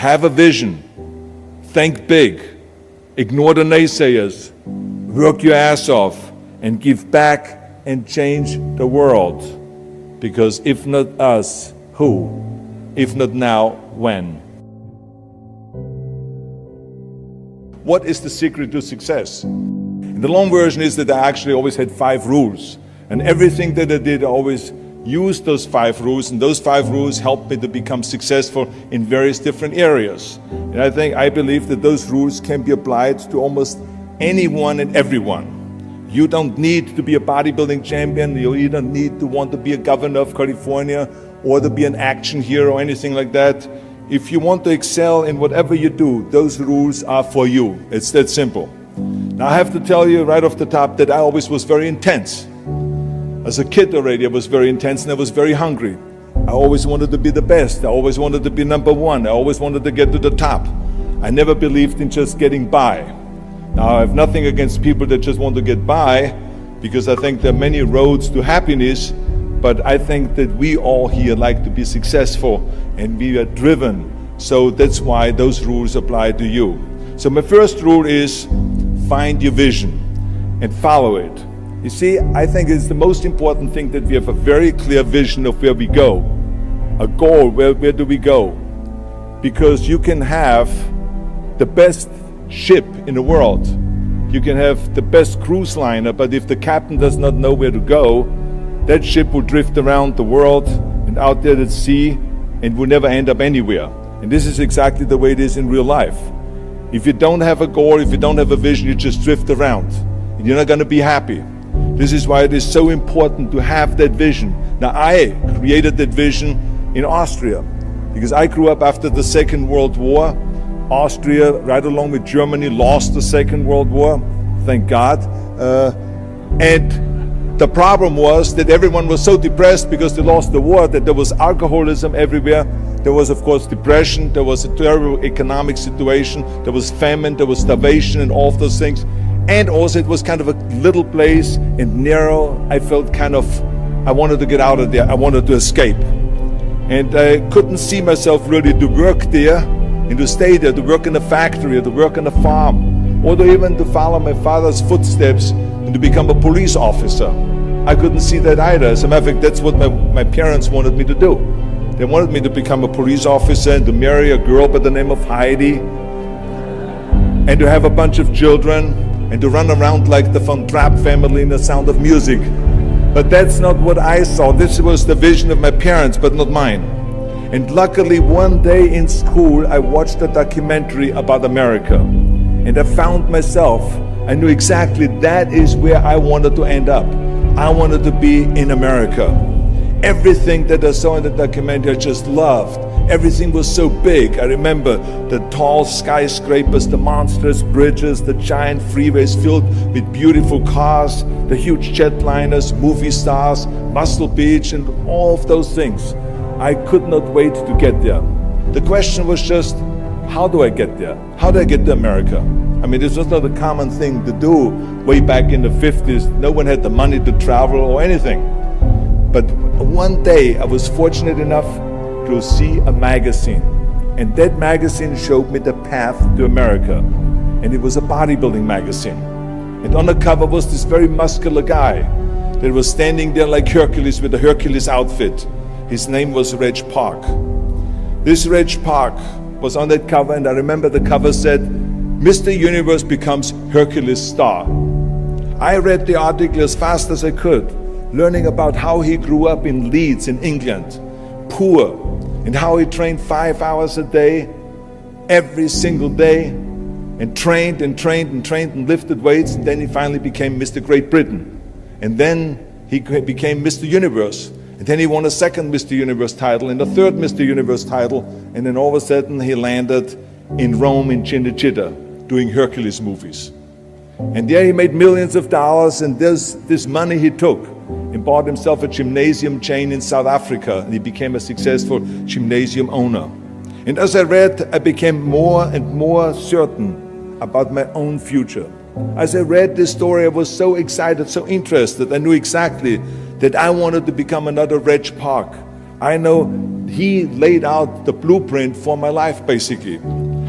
have a vision, think big, ignore the naysayers, work your ass off, and give back and change the world. Because if not us, who? If not now, when? What is the secret to success? And the long version is that I actually always had 5 rules. And everything that I did, I always used those 5 rules, and those 5 rules helped me to become successful in various different areas. And I believe that those rules can be applied to almost anyone and everyone. You don't need to be a bodybuilding champion, you don't need to want to be a governor of California or to be an action hero or anything like that. If you want to excel in whatever you do, those rules are for you. It's that simple. Now I have to tell you right off the top that I always was very intense. As a kid already, I was very intense and I was very hungry. I always wanted to be the best. I always wanted to be number one. I always wanted to get to the top. I never believed in just getting by. Now I have nothing against people that just want to get by, because I think there are many roads to happiness, but I think that we all here like to be successful and we are driven. So that's why those rules apply to you. So my first rule is find your vision and follow it. You see, I think it's the most important thing that we have a very clear vision of where we go. A goal, where do we go? Because you can have the best ship in the world. You can have the best cruise liner, but if the captain does not know where to go, that ship will drift around the world and out there at sea and will never end up anywhere. And this is exactly the way it is in real life. If you don't have a goal, if you don't have a vision, you just drift around and you're not going to be happy. This is why it is so important to have that vision. Now, I created that vision in Austria because I grew up after the Second World War. Austria, right along with Germany, lost the Second World War, thank God. And the problem was that everyone was so depressed because they lost the war that there was alcoholism everywhere. There was, of course, depression. There was a terrible economic situation. There was famine. There was starvation and all of those things. And also it was kind of a little place and narrow. I felt I wanted to get out of there. I wanted to escape. And I couldn't see myself really to work there and to stay there, to work in a factory or to work on a farm, or to even to follow my father's footsteps and to become a police officer. I couldn't see that either. As a matter of fact, that's what my parents wanted me to do. They wanted me to become a police officer and to marry a girl by the name of Heidi and to have a bunch of children and to run around like the Von Trapp family in The Sound of Music. But that's not what I saw. This was the vision of my parents, but not mine. And luckily, one day in school, I watched a documentary about America. And I found myself, I knew exactly that is where I wanted to end up. I wanted to be in America. Everything that I saw in the documentary, I just loved. Everything was so big. I remember the tall skyscrapers, the monstrous bridges, the giant freeways filled with beautiful cars, the huge jetliners, movie stars, Muscle Beach, and all of those things. I could not wait to get there. The question was just, how do I get there? How do I get to America? I mean, this was not a common thing to do way back in the 50s. No one had the money to travel or anything. But one day I was fortunate enough to see a magazine. And that magazine showed me the path to America. And it was a bodybuilding magazine. And on the cover was this very muscular guy that was standing there like Hercules with a Hercules outfit. His name was Reg Park. This Reg Park was on that cover, and I remember the cover said, Mr. Universe becomes Hercules star. I read the article as fast as I could, learning about how he grew up in Leeds in England, poor, and how he trained 5 hours a day, every single day, and trained and trained and trained and lifted weights, and then he finally became Mr. Great Britain. And then he became Mr. Universe. And then he won a second Mr. Universe title and a third Mr. Universe title, and then all of a sudden he landed in Rome in Cinecittà doing Hercules movies. And there he made millions of dollars, and this money he took and bought himself a gymnasium chain in South Africa, and he became a successful gymnasium owner. And as I read, I became more and more certain about my own future. As I read this story, I was so excited, so interested. I knew exactly that I wanted to become another Reg Park. I know he laid out the blueprint for my life, basically.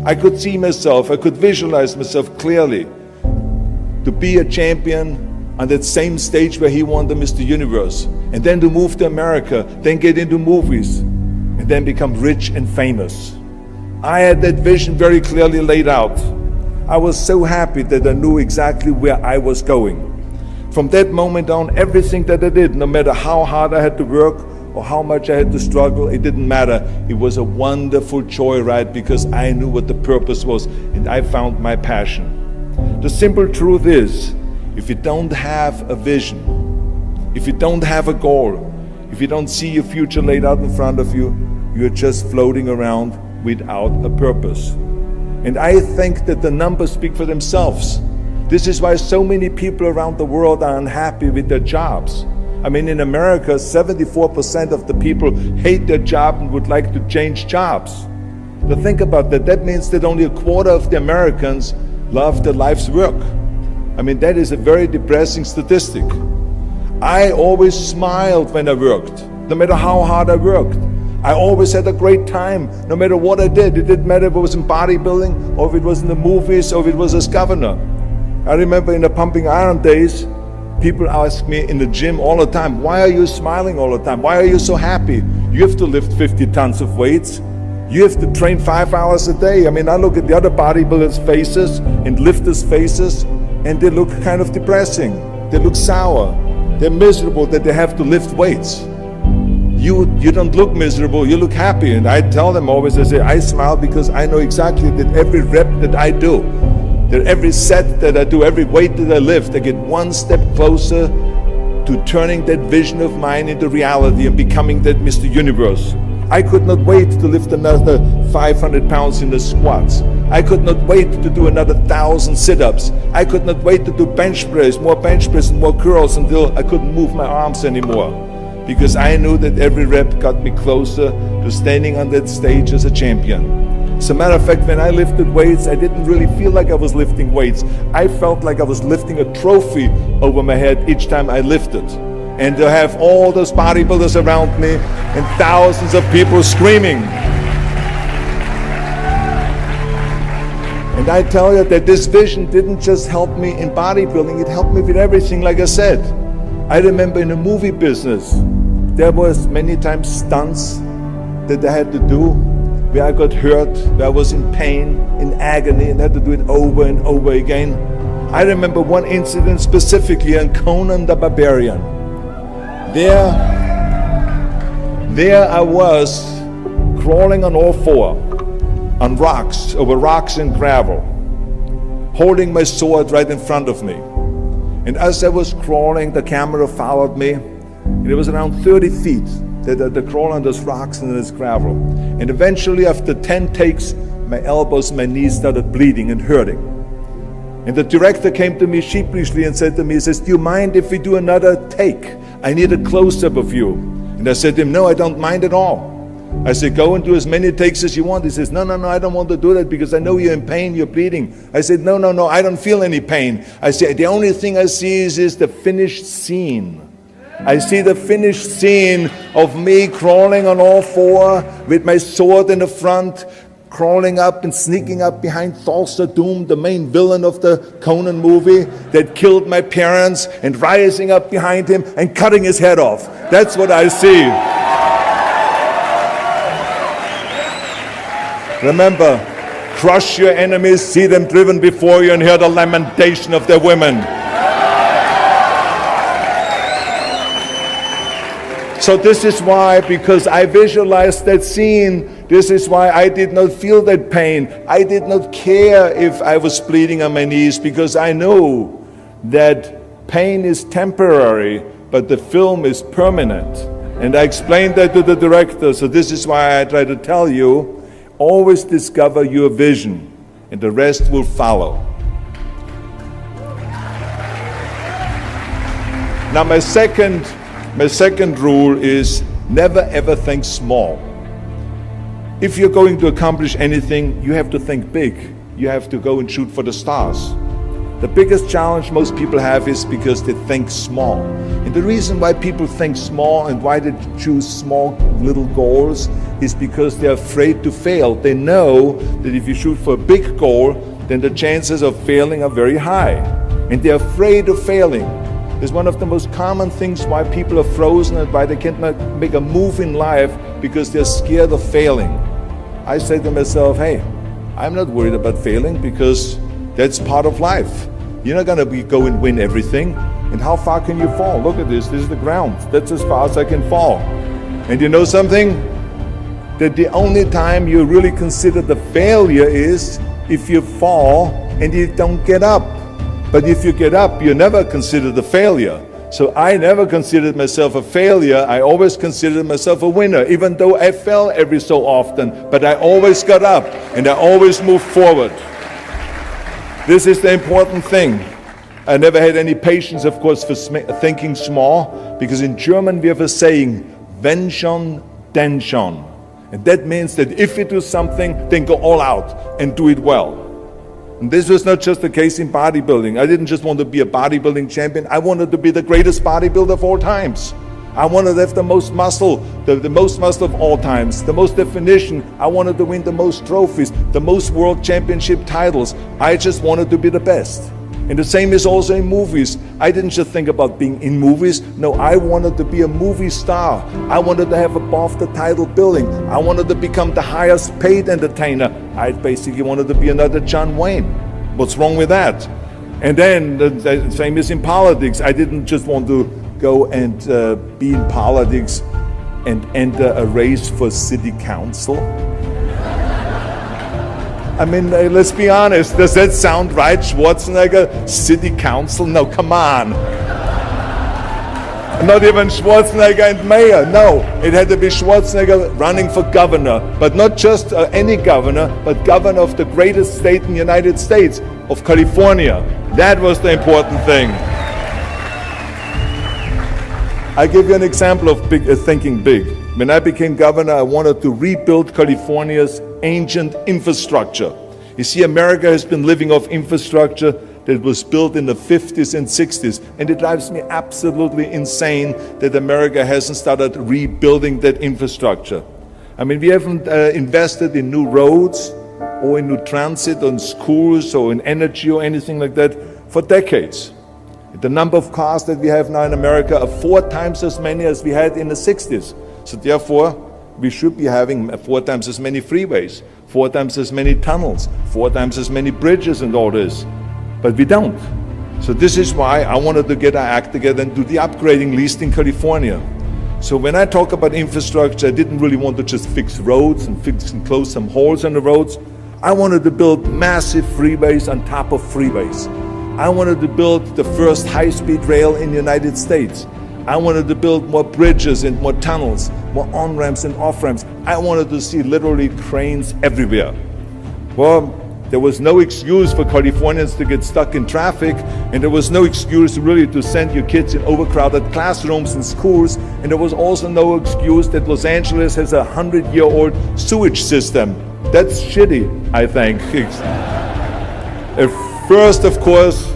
I could see myself, I could visualize myself clearly to be a champion on that same stage where he won the Mr. Universe, and then to move to America, then get into movies, and then become rich and famous. I had that vision very clearly laid out. I was so happy that I knew exactly where I was going. From that moment on, everything that I did, no matter how hard I had to work or how much I had to struggle, it didn't matter. It was a wonderful joyride because I knew what the purpose was and I found my passion. The simple truth is, if you don't have a vision, if you don't have a goal, if you don't see your future laid out in front of you, you're just floating around without a purpose. And I think that the numbers speak for themselves. This is why so many people around the world are unhappy with their jobs. I mean, in America, 74% of the people hate their job and would like to change jobs. Now think about that. That means that only a quarter of the Americans love their life's work. I mean, that is a very depressing statistic. I always smiled when I worked, no matter how hard I worked. I always had a great time, no matter what I did. It didn't matter if it was in bodybuilding, or if it was in the movies, or if it was as governor. I remember in the pumping iron days, people ask me in the gym all the time, why are you smiling all the time? Why are you so happy? You have to lift 50 tons of weights. You have to train 5 hours a day. I mean, I look at the other bodybuilders' faces and lifters' faces, and they look kind of depressing. They look sour. They're miserable that they have to lift weights. You don't look miserable, you look happy. And I tell them always, I say, I smile because I know exactly that every rep that I do, that every set that I do, every weight that I lift, I get one step closer to turning that vision of mine into reality and becoming that Mr. Universe. I could not wait to lift another 500 pounds in the squats. I could not wait to do another 1,000 sit-ups. I could not wait to do bench press, more bench press and more curls until I couldn't move my arms anymore. Because I knew that every rep got me closer to standing on that stage as a champion. As a matter of fact, when I lifted weights, I didn't really feel like I was lifting weights. I felt like I was lifting a trophy over my head each time I lifted. And to have all those bodybuilders around me and thousands of people screaming. And I tell you that this vision didn't just help me in bodybuilding, it helped me with everything, like I said. I remember in the movie business, there was many times stunts that I had to do where I got hurt, where I was in pain, in agony, and had to do it over and over again. I remember one incident specifically on Conan the Barbarian. There I was crawling on all four, on rocks, over rocks and gravel, holding my sword right in front of me. And as I was crawling, the camera followed me, and it was around 30 feet that I crawl on those rocks and this gravel. And eventually, after 10 takes, my elbows, my knees started bleeding and hurting. And the director came to me sheepishly and said to me, he says, do you mind if we do another take? I need a close-up of you. And I said to him, no, I don't mind at all. I said, go and do as many takes as you want. He says, no, I don't want to do that because I know you're in pain, you're bleeding. I said, no, I don't feel any pain. I said, the only thing I see is the finished scene. I see the finished scene of me crawling on all four with my sword in the front, crawling up and sneaking up behind Thulsa Doom, the main villain of the Conan movie that killed my parents, and rising up behind him and cutting his head off. That's what I see. Remember, crush your enemies, see them driven before you, and hear the lamentation of their women. So this is why, because I visualized that scene, this is why I did not feel that pain. I did not care if I was bleeding on my knees, because I knew that pain is temporary, but the film is permanent. And I explained that to the director, so this is why I try to tell you, always discover your vision, and the rest will follow. Now my second rule is never ever think small. If you're going to accomplish anything, you have to think big. You have to go and shoot for the stars. The biggest challenge most people have is because they think small. And the reason why people think small and why they choose small little goals is because they're afraid to fail. They know that if you shoot for a big goal, then the chances of failing are very high. And they're afraid of failing. It's one of the most common things why people are frozen and why they can't make a move in life, because they're scared of failing. I say to myself, hey, I'm not worried about failing because that's part of life. You're not going to go and win everything. And how far can you fall? Look at this. This is the ground. That's as far as I can fall. And you know something? That the only time you really consider the failure is if you fall and you don't get up. But if you get up, you never consider the failure. So I never considered myself a failure. I always considered myself a winner, even though I fell every so often. But I always got up and I always moved forward. This is the important thing. I never had any patience, of course, for thinking small, because in German we have a saying, wenn schon, denn schon. And that means that if you do something, then go all out and do it well. And this was not just the case in bodybuilding. I didn't just want to be a bodybuilding champion. I wanted to be the greatest bodybuilder of all times. I wanted to have the most muscle, the most muscle of all times, the most definition. I wanted to win the most trophies, the most world championship titles. I just wanted to be the best. And the same is also in movies. I didn't just think about being in movies. No, I wanted to be a movie star. I wanted to have above the title billing. I wanted to become the highest paid entertainer. I basically wanted to be another John Wayne. What's wrong with that? And then the same is in politics. I didn't just want to go and be in politics and enter a race for city council. I mean, let's be honest, does that sound right, Schwarzenegger? City council? No, come on. Not even Schwarzenegger and mayor, no. It had to be Schwarzenegger running for governor, but not just any governor, but governor of the greatest state in the United States, of California. That was the important thing. I give you an example of thinking big. When I became governor, I wanted to rebuild California's ancient infrastructure. You see, America has been living off infrastructure that was built in the 50s and 60s, and it drives me absolutely insane that America hasn't started rebuilding that infrastructure. I mean, we haven't invested in new roads or in new transit, or in schools, or in energy, or anything like that for decades. The number of cars that we have now in America are 4 times as many as we had in the 60s. So therefore, we should be having 4 times as many freeways, 4 times as many tunnels, 4 times as many bridges and all this. But we don't. So this is why I wanted to get our act together and do the upgrading, at least in California. So when I talk about infrastructure, I didn't really want to just fix roads and fix and close some holes on the roads. I wanted to build massive freeways on top of freeways. I wanted to build the first high-speed rail in the United States. I wanted to build more bridges and more tunnels, more on-ramps and off-ramps. I wanted to see literally cranes everywhere. Well, there was no excuse for Californians to get stuck in traffic, and there was no excuse really to send your kids in overcrowded classrooms in schools, and there was also no excuse that Los Angeles has a 100-year-old sewage system. That's shitty, I think. First, of course,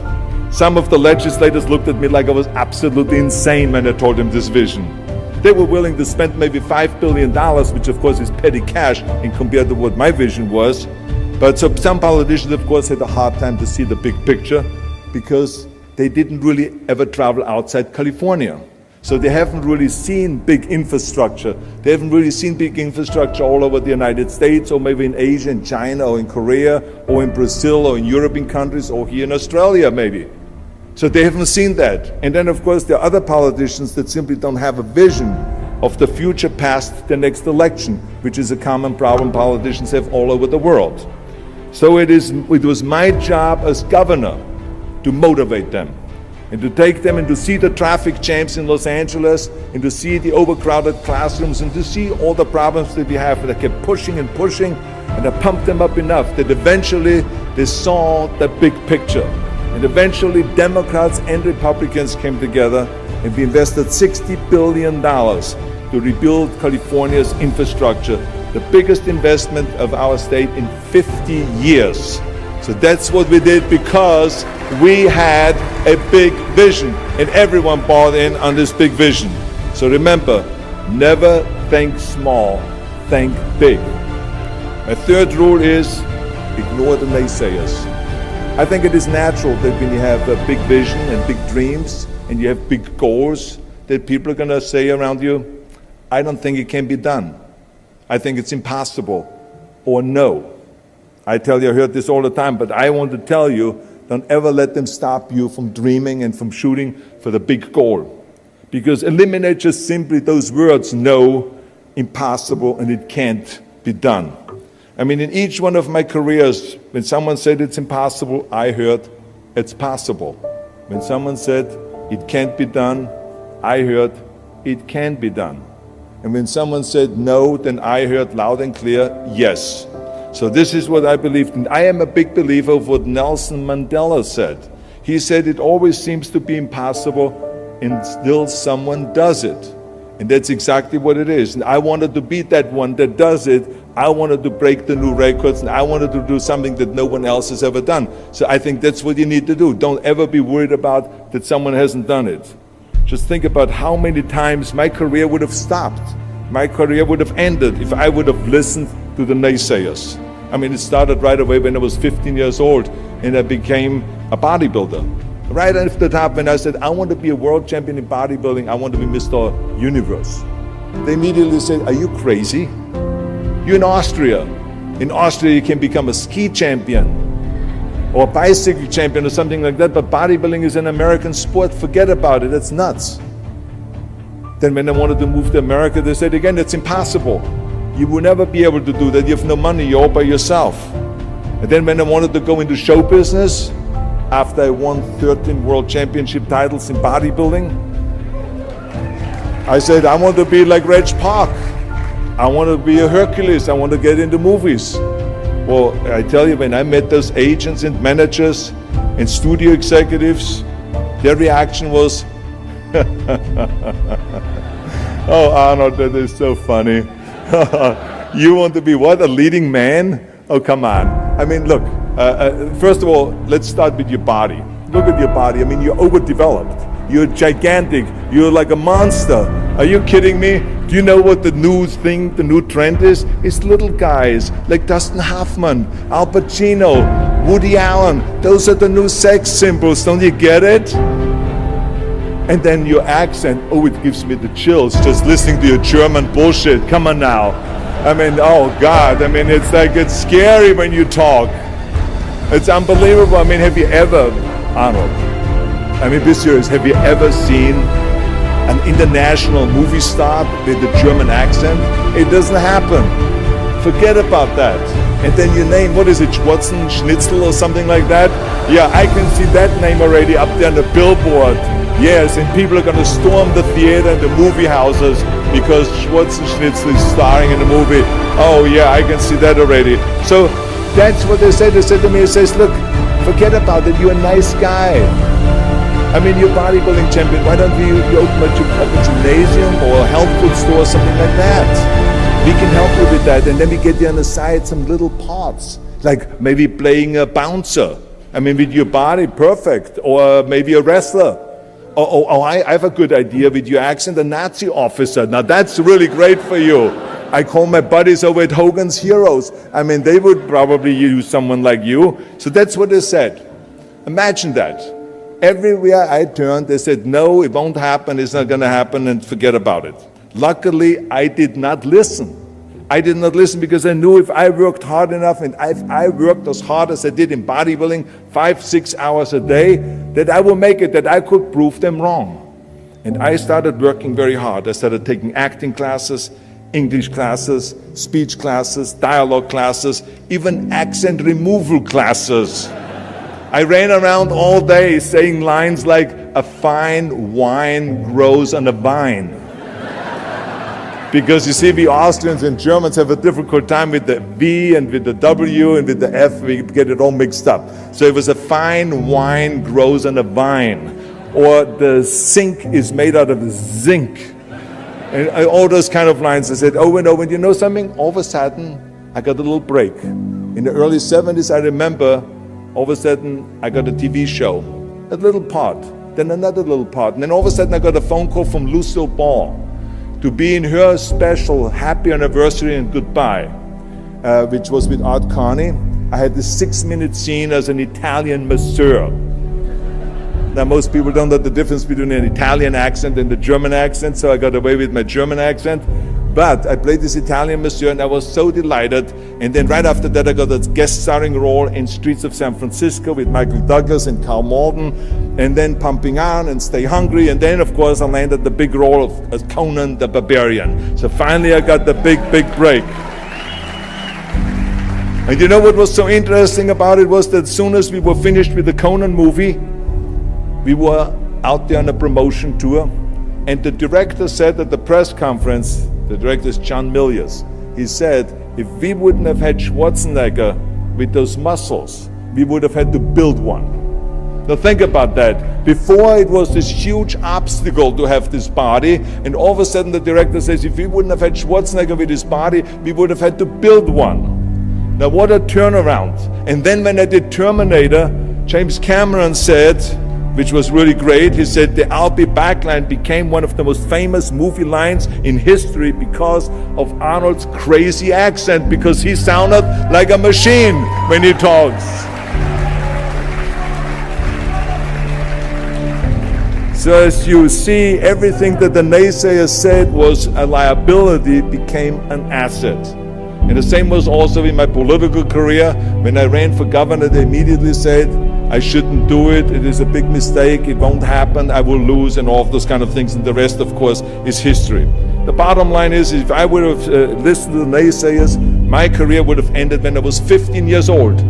some of the legislators looked at me like I was absolutely insane when I told them this vision. They were willing to spend maybe $5 billion, which of course is petty cash in compared to what my vision was. But so some politicians, of course, had a hard time to see the big picture because they didn't really ever travel outside California. So they haven't really seen big infrastructure. They haven't really seen big infrastructure all over the United States, or maybe in Asia, in China, or in Korea, or in Brazil, or in European countries, or here in Australia maybe. So they haven't seen that. And then of course there are other politicians that simply don't have a vision of the future past the next election, which is a common problem politicians have all over the world. So it was my job as governor to motivate them, and to take them and to see the traffic jams in Los Angeles, and to see the overcrowded classrooms, and to see all the problems that we have. And I kept pushing and pushing, and I pumped them up enough that eventually they saw the big picture. And eventually Democrats and Republicans came together, and we invested $60 billion to rebuild California's infrastructure, the biggest investment of our state in 50 years. So that's what we did, because we had a big vision and everyone bought in on this big vision. So remember, never think small, think big. My third rule is ignore the naysayers. I think it is natural that when you have a big vision and big dreams and you have big goals, that people are going to say around you, I don't think it can be done. I think it's impossible, or no. I tell you, I heard this all the time, but I want to tell you, don't ever let them stop you from dreaming and from shooting for the big goal. Because eliminate just simply those words, no, impossible, and it can't be done. I mean, in each one of my careers, when someone said it's impossible, I heard it's possible. When someone said it can't be done, I heard it can be done. And when someone said no, then I heard loud and clear, yes. So this is what I believed in. I am a big believer of what Nelson Mandela said. He said it always seems to be impossible and still someone does it. And that's exactly what it is. And I wanted to be that one that does it. I wanted to break the new records, and I wanted to do something that no one else has ever done. So I think that's what you need to do. Don't ever be worried about that someone hasn't done it. Just think about how many times my career would have stopped. My career would have ended if I would have listened to the naysayers. I mean, it started right away when I was 15 years old and I became a bodybuilder. Right after the top, when I said, I want to be a world champion in bodybuilding, I want to be Mr. Universe. They immediately said, are you crazy? You're in Austria. In Austria, you can become a ski champion or a bicycle champion or something like that, but bodybuilding is an American sport. Forget about it, that's nuts. Then when I wanted to move to America, they said again, it's impossible. You will never be able to do that. You have no money, you're all by yourself. And then when I wanted to go into show business, after I won 13 world championship titles in bodybuilding, I said, I want to be like Reg Park. I want to be a Hercules. I want to get into movies. Well, I tell you, when I met those agents and managers and studio executives, their reaction was, oh, Arnold, that is so funny. You want to be what, a leading man? Oh, come on. I mean, look, first of all, let's start with your body. Look at your body. I mean, you're overdeveloped. You're gigantic. You're like a monster. Are you kidding me? Do you know what the new thing, the new trend is? It's little guys like Dustin Hoffman, Al Pacino, Woody Allen. Those are the new sex symbols. Don't you get it? And then your accent, oh, it gives me the chills just listening to your German bullshit. Come on now. I mean, oh God, I mean, it's like, it's scary when you talk. It's unbelievable. I mean, have you ever, Arnold, I mean, be serious, have you ever seen an international movie star with a German accent? It doesn't happen. Forget about that. And then your name, what is it, Schwarzen, Schnitzel or something like that? Yeah, I can see that name already up there on the billboard. Yes, and people are going to storm the theater and the movie houses because Schwarzen Schnitzel is starring in the movie. Oh yeah, I can see that already. So that's what they said. They said to me, it says, look, forget about it, you're a nice guy. I mean, you're a bodybuilding champion, why don't you open a gymnasium or a health food store or something like that? We can help you with that, and then we get you on the side some little parts, like maybe playing a bouncer. I mean, with your body, perfect, or maybe a wrestler. Oh, I have a good idea with your accent, a Nazi officer. Now that's really great for you. I call my buddies over at Hogan's Heroes. I mean, they would probably use someone like you. So that's what they said. Imagine that. Everywhere I turned, they said, no, it won't happen, it's not going to happen, and forget about it. Luckily, I did not listen. I did not listen because I knew if I worked hard enough and if I worked as hard as I did in bodybuilding, 5-6 hours a day, that I will make it, that I could prove them wrong. And I started working very hard. I started taking acting classes, English classes, speech classes, dialogue classes, even accent removal classes. I ran around all day saying lines like, a fine wine grows on a vine. Because you see, we Austrians and Germans have a difficult time with the V and with the W and with the F, we get it all mixed up. So it was a fine wine grows on a vine, or the sink is made out of zinc. And all those kind of lines. I said over and over, and you know something? All of a sudden, I got a little break. In the early 70s, I remember All of a sudden, I got a TV show, a little part, then another little part. And then all of a sudden, I got a phone call from Lucille Ball to be in her special happy anniversary and goodbye, which was with Art Carney. I had this 6-minute scene as an Italian masseur. Now, most people don't know the difference between an Italian accent and the German accent, so I got away with my German accent. But I played this Italian masseur, and I was so delighted. And then right after that, I got a guest starring role in Streets of San Francisco with Michael Douglas and Carl Malden, and then Pumping Iron and Stay Hungry. And then, of course, I landed the big role of as Conan the Barbarian. So finally, I got the big break. And you know what was so interesting about it was that as soon as we were finished with the Conan movie, we were out there on a promotion tour, and the director said at the press conference, the director is John Milius, he said, if we wouldn't have had Schwarzenegger with those muscles, we would have had to build one. Now think about that. Before it was this huge obstacle to have this body, and all of a sudden the director says, if we wouldn't have had Schwarzenegger with his body, we would have had to build one. Now what a turnaround. And then when I did Terminator, James Cameron said, which was really great, he said the "I'll be back" line became one of the most famous movie lines in history because of Arnold's crazy accent, because he sounded like a machine when he talks. So as you see, everything that the naysayers said was a liability became an asset. And the same was also in my political career. When I ran for governor, they immediately said, I shouldn't do it, it is a big mistake, it won't happen, I will lose, and all of those kind of things. And the rest, of course, is history. The bottom line is, if I would have listened to the naysayers, my career would have ended when I was 15 years old.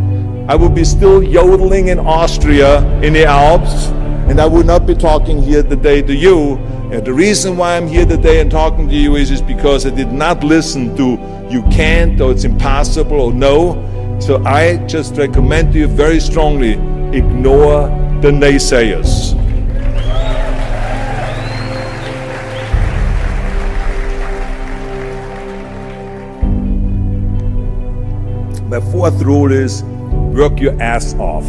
I would be still yodeling in Austria, in the Alps, and I would not be talking here today to you. And the reason why I'm here today and talking to you is because I did not listen to you can't, or it's impossible, or no. So I just recommend to you very strongly, ignore the naysayers. My fourth rule is work your ass off.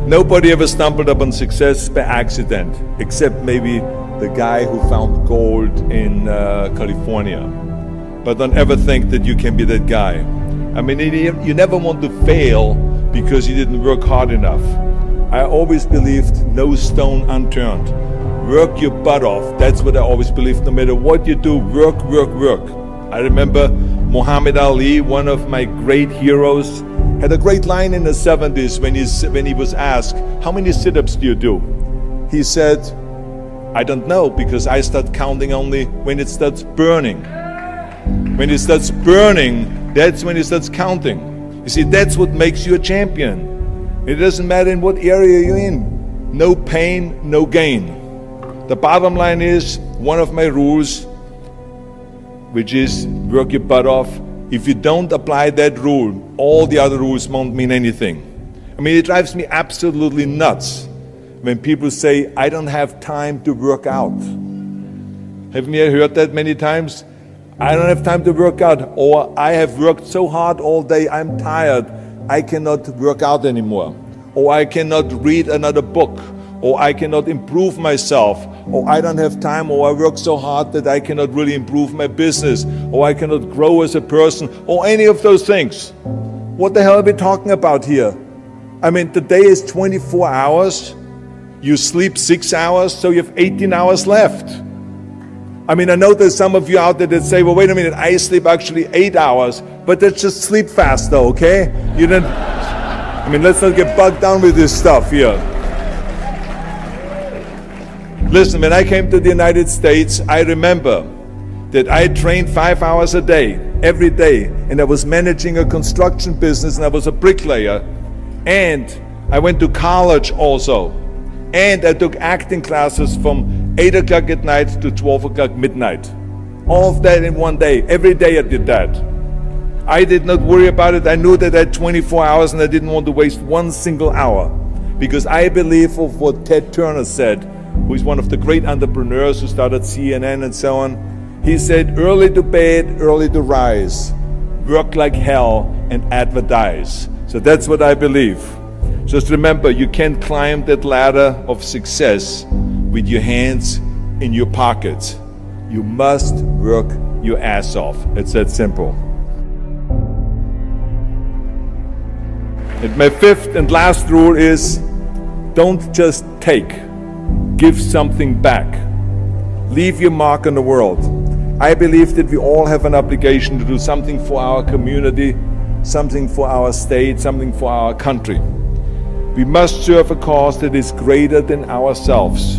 Nobody ever stumbled upon success by accident, except maybe the guy who found gold in California. But don't ever think that you can be that guy. I mean, you never want to fail because you didn't work hard enough. I always believed no stone unturned. Work your butt off. That's what I always believed. No matter what you do, work. I remember Muhammad Ali, one of my great heroes, had a great line in the 70s when he was asked, how many sit-ups do you do? He said, I don't know, because I start counting only when it starts burning. When it starts burning, that's when it starts counting. You see, that's what makes you a champion. It doesn't matter in what area you're in. No pain, no gain. The bottom line is, one of my rules, which is work your butt off. If you don't apply that rule, all the other rules won't mean anything. I mean, it drives me absolutely nuts when people say, I don't have time to work out. Haven't you heard that many times? I don't have time to work out, or I have worked so hard all day, I'm tired, I cannot work out anymore, or I cannot read another book, or I cannot improve myself, or I don't have time, or I work so hard that I cannot really improve my business, or I cannot grow as a person, or any of those things. What the hell are we talking about here? I mean, the day is 24 hours, you sleep 6 hours, so you have 18 hours left. I mean, I know there's some of you out there that say, well, wait a minute, I sleep actually 8 hours, but that's just sleep faster, okay? You didn't, I mean, let's not get bogged down with this stuff here. Listen, when I came to the United States, I remember that I trained 5 hours a day, every day, and I was managing a construction business, and I was a bricklayer, and I went to college also, and I took acting classes from 8 o'clock at night to 12 o'clock midnight. All of that in one day. Every day I did that. I did not worry about it. I knew that I had 24 hours and I didn't want to waste one single hour. Because I believe of what Ted Turner said, who is one of the great entrepreneurs who started CNN and so on. He said, early to bed, early to rise. Work like hell and advertise. So that's what I believe. Just remember, you can't climb that ladder of success with your hands in your pockets. You must work your ass off. It's that simple. And my fifth and last rule is, don't just take, give something back. Leave your mark on the world. I believe that we all have an obligation to do something for our community, something for our state, something for our country. We must serve a cause that is greater than ourselves,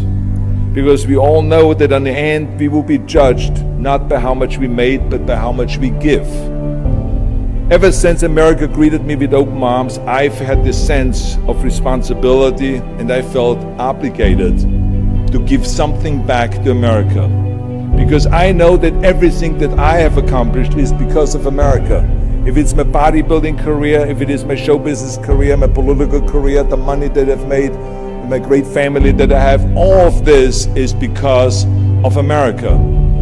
because we all know that in the end we will be judged not by how much we made, but by how much we give. Ever since America greeted me with open arms, I've had this sense of responsibility, and I felt obligated to give something back to America. Because I know that everything that I have accomplished is because of America. If it's my bodybuilding career, if it is my show business career, my political career, the money that I've made, my great family that I have, all of this is because of America.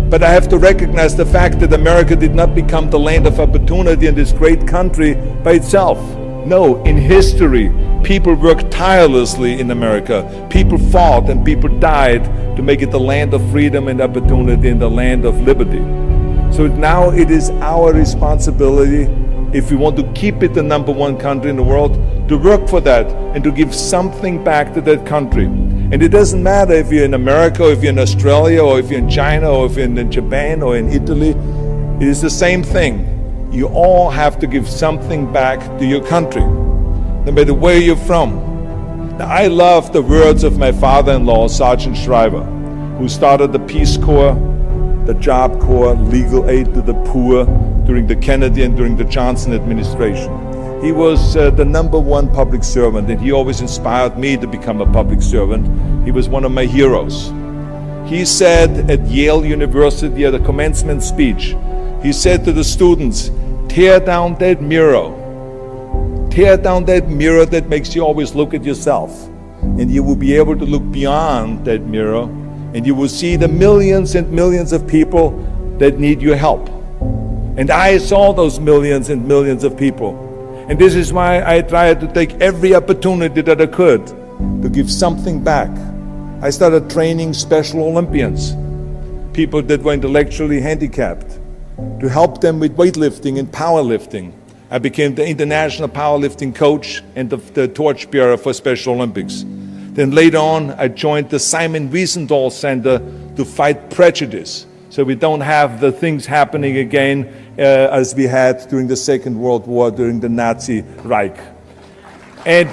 But I have to recognize the fact that America did not become the land of opportunity in this great country by itself. No, in history, people worked tirelessly in America. People fought and people died to make it the land of freedom and opportunity and the land of liberty. So now it is our responsibility, if we want to keep it the #1 country in the world, to work for that and to give something back to that country. And it doesn't matter if you're in America, or if you're in Australia, or if you're in China, or if you're in Japan, or in Italy. It is the same thing. You all have to give something back to your country, no matter where you're from. Now, I love the words of my father-in-law, Sergeant Shriver, who started the Peace Corps, the Job Corps, legal aid to the poor during the Kennedy and during the Johnson administration. He was the #1 public servant, and he always inspired me to become a public servant. He was one of my heroes. He said at Yale University at a commencement speech, he said to the students, tear down that mirror. Tear down that mirror that makes you always look at yourself. And you will be able to look beyond that mirror, and you will see the millions and millions of people that need your help. And I saw those millions and millions of people. And this is why I tried to take every opportunity that I could to give something back. I started training Special Olympians, people that were intellectually handicapped, to help them with weightlifting and powerlifting. I became the international powerlifting coach and the torchbearer for Special Olympics. Then later on, I joined the Simon Wiesenthal Center to fight prejudice, so we don't have the things happening again as we had during the Second World War, during the Nazi Reich. And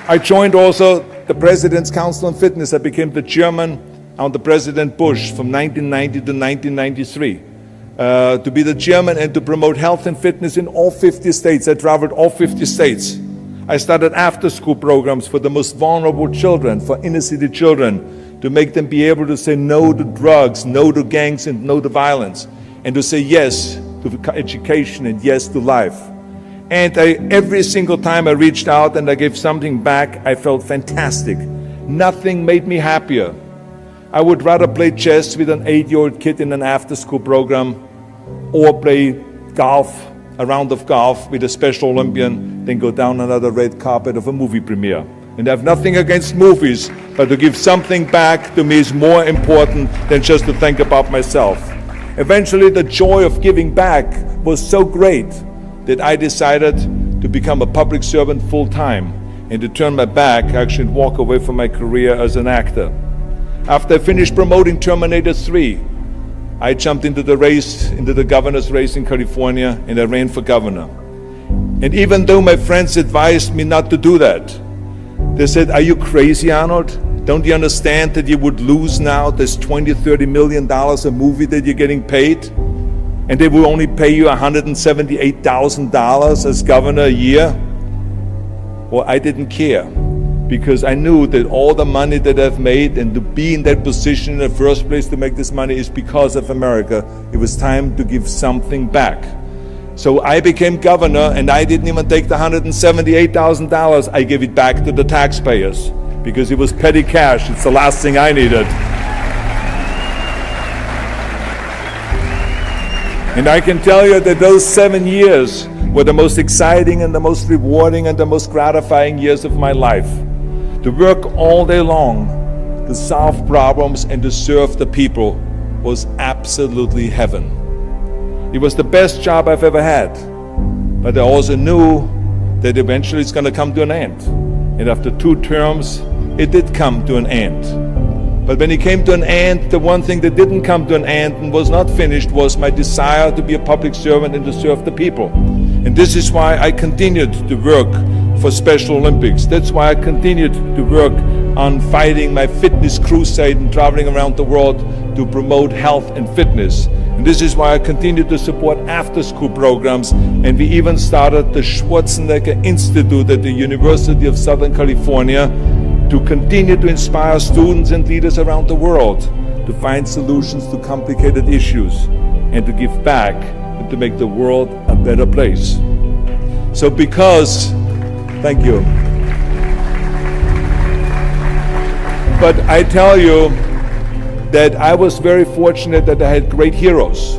I joined also the President's Council on Fitness. I became the chairman under President Bush from 1990 to 1993. To be the chairman and to promote health and fitness in all 50 states. I traveled all 50 states. I started after-school programs for the most vulnerable children, for inner-city children, to make them be able to say no to drugs, no to gangs, and no to violence, and to say yes to education and yes to life. And every single time I reached out and I gave something back, I felt fantastic. Nothing made me happier. I would rather play chess with an 8-year-old kid in an after-school program, or play golf, a round of golf with a Special Olympian, than go down another red carpet of a movie premiere. And I have nothing against movies, but to give something back to me is more important than just to think about myself. Eventually, the joy of giving back was so great that I decided to become a public servant full-time and to turn my back, actually, and walk away from my career as an actor. After I finished promoting Terminator 3, I jumped into the race, into the governor's race in California, and I ran for governor. And even though my friends advised me not to do that, they said, are you crazy, Arnold? Don't you understand that you would lose now this $20, $30 million a movie that you're getting paid? And they will only pay you $178,000 as governor a year? Well, I didn't care, because I knew that all the money that I've made and to be in that position in the first place to make this money is because of America. It was time to give something back. So I became governor, and I didn't even take the $178,000. I gave it back to the taxpayers because it was petty cash. It's the last thing I needed. And I can tell you that those 7 years were the most exciting and the most rewarding and the most gratifying years of my life. To work all day long, to solve problems and to serve the people was absolutely heaven. It was the best job I've ever had. But I also knew that eventually it's going to come to an end. And after 2 terms, it did come to an end. But when it came to an end, the one thing that didn't come to an end and was not finished was my desire to be a public servant and to serve the people. And this is why I continued to work for Special Olympics. That's why I continued to work on fighting my fitness crusade and traveling around the world to promote health and fitness. And this is why I continue to support after-school programs, and we even started the Schwarzenegger Institute at the University of Southern California to continue to inspire students and leaders around the world to find solutions to complicated issues and to give back and to make the world a better place. So thank you. But I tell you that I was very fortunate that I had great heroes.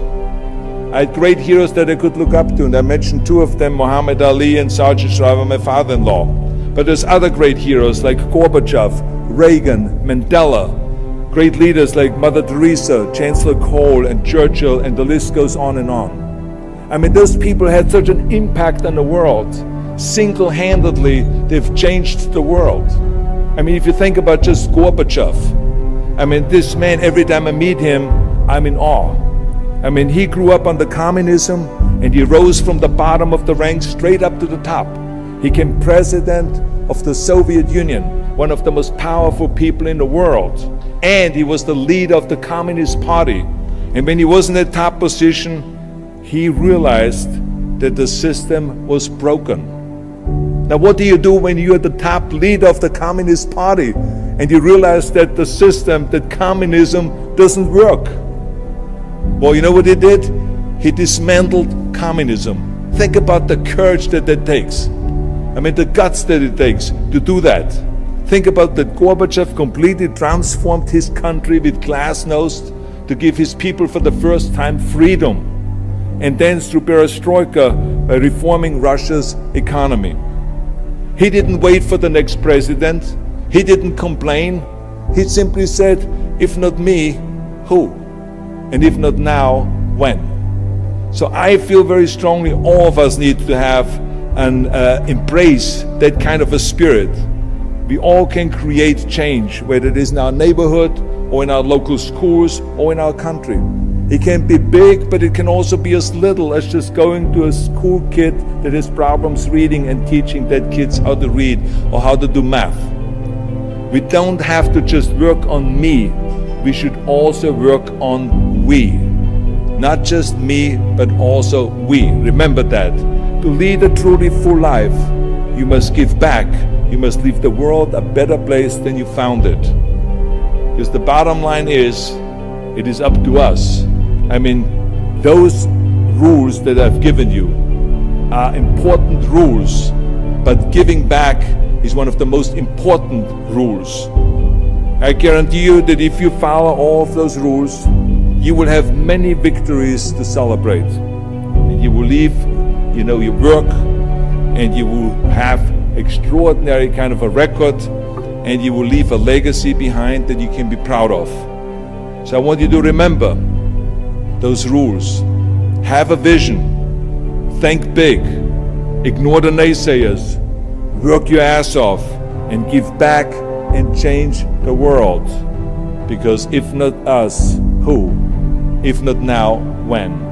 I had great heroes that I could look up to, and I mentioned 2 of them, Muhammad Ali and Sergeant Shriver, my father-in-law. But there's other great heroes like Gorbachev, Reagan, Mandela, great leaders like Mother Teresa, Chancellor Kohl, and Churchill, and the list goes on and on. I mean, those people had such an impact on the world. Single-handedly, they've changed the world. I mean, if you think about just Gorbachev, I mean, this man, every time I meet him, I'm in awe. I mean, he grew up under communism, and he rose from the bottom of the ranks straight up to the top. He became president of the Soviet Union, one of the most powerful people in the world. And he was the leader of the Communist Party. And when he was in that top position, he realized that the system was broken. Now, what do you do when you're the top leader of the Communist Party and you realize that the system, that communism doesn't work? Well, you know what he did? He dismantled communism. Think about the courage that takes. I mean, the guts that it takes to do that. Think about that Gorbachev completely transformed his country with glasnost to give his people for the first time freedom. And then through perestroika, by reforming Russia's economy. He didn't wait for the next president. He didn't complain. He simply said, if not me, who? And if not now, when? So I feel very strongly all of us need to have and embrace that kind of a spirit. We all can create change, whether it is in our neighborhood or in our local schools or in our country. It can be big, but it can also be as little as just going to a school kid that has problems reading and teaching that kids how to read or how to do math. We don't have to just work on me. We should also work on we. Not just me, but also we. Remember that. To lead a truly full life, you must give back. You must leave the world a better place than you found it. Because the bottom line is, it is up to us. I mean, those rules that I've given you are important rules, but giving back is one of the most important rules. I guarantee you that if you follow all of those rules, you will have many victories to celebrate. And you will leave, your work, and you will have extraordinary kind of a record, and you will leave a legacy behind that you can be proud of. So I want you to remember those rules. Have a vision. Think big. Ignore the naysayers. Work your ass off and give back and change the world. Because if not us, who? If not now, when?